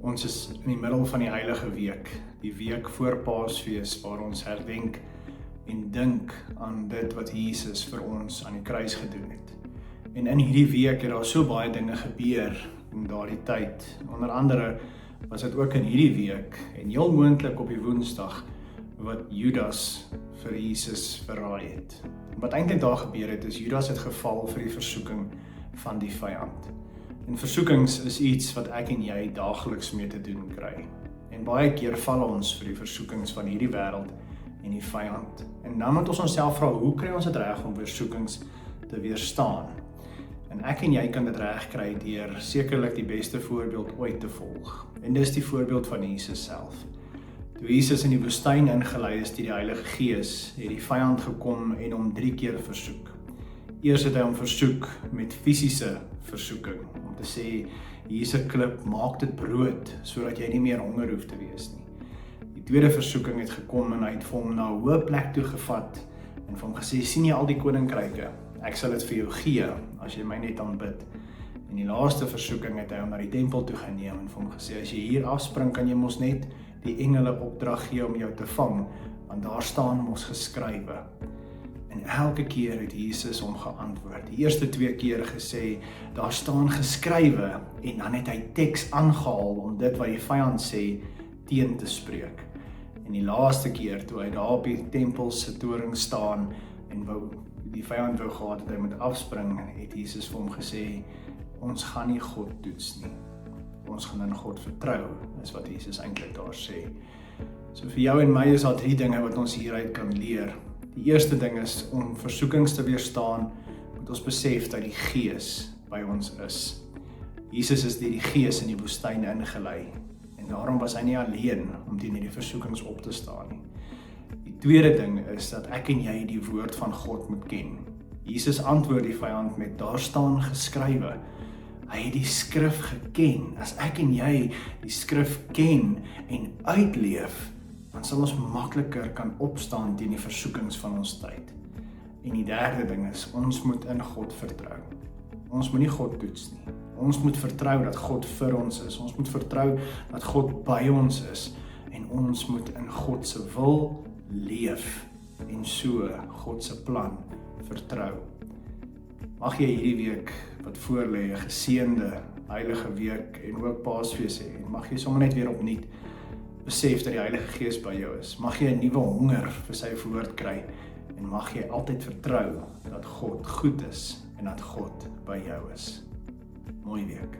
Ons is in die middel van die Heilige Week, die week voor Paasfees, waar ons herdenk en dink aan dit wat Jesus vir ons aan die kruis gedoen het. En in hierdie week het daar so baie dinge gebeur in daardie tyd. Onder andere was dit ook in hierdie week, en heel moontlik op die Woensdag, wat Judas vir Jesus verraai het. Wat eintlik daar gebeur het, is Judas het geval vir die versoeking van die vyand. En versoekings is iets wat ek en jy daagliks mee te doen kry. En baie keer val ons vir die versoekings van hierdie wêreld en die vyand. En dan moet ons onsself vra, hoe kry ons dit reg om versoekings te weerstaan? En ek en jy kan dit reg kry deur sekerlik die beste voorbeeld ooit te volg. En dis die voorbeeld van Jesus self. Toe Jesus in die woestyn ingelei is deur die Heilige Gees, het die vyand gekom en hom 3 keer versoek. Eers het hy hom versoek met fisiese versoeking, om te sê, hier is 'n klip, maak dit brood, sodat jy nie meer honger hoef te wees nie. Die tweede versoeking het gekom en hy het vir hom na 'n hoë plek toe gevat en vir hom gesê, sien jy al die koninkryke? Ek sal dit vir jou gee, as jy my net aanbid. En die laaste versoeking het hy hom na die tempel toe geneem en vir hom gesê, as jy hier afspring, kan jy mos net die engele opdrag gee om jou te vang, want daar staan mos geskrywe. En elke keer het Jesus hom geantwoord. Die eerste 2 keer gesê, daar staan geskrywe, en dan het hy teks aangehaal om dit wat die vyand sê, teen te spreek. En die laaste keer, toe hy daar op die tempel se toring staan, en die vyand wou gehad dat hy moet afspring, het Jesus vir hom gesê, ons gaan nie God toets nie. Ons gaan in God vertrou, is wat Jesus eintlik daar sê. So vir jou en my is daar 3 dinge wat ons hieruit kan leer. Die eerste ding is, om versoekings te weerstaan, moet ons besef dat die Gees by ons is. Jesus is deur die Gees in die woestyn ingelei, en daarom was hy nie alleen om teen hierdie versoekings op te staan nie. Die tweede ding is, dat ek en jy die woord van God moet ken. Jesus antwoord die vyand met, daar staan geskrywe. Hy het die skrif geken. As ek en jy die skrif ken en uitleef, dan sal ons makliker kan opstaan teen die versoekings van ons tyd. En die derde ding is, ons moet in God vertrou. Ons moet nie God toets nie. Ons moet vertrou dat God vir ons is. Ons moet vertrou dat God by ons is. En ons moet in God se wil leef en so God se plan vertrou. Mag jy hierdie week wat voorlê 'n geseënde Heilige Week en ook Paasfees hê, en mag jy sommer net weer opnuut besef dat die Heilige Gees by jou is. Mag jy 'n nuwe honger vir sy woord kry, en mag jy altyd vertrou dat God goed is en dat God by jou is. Mooi week.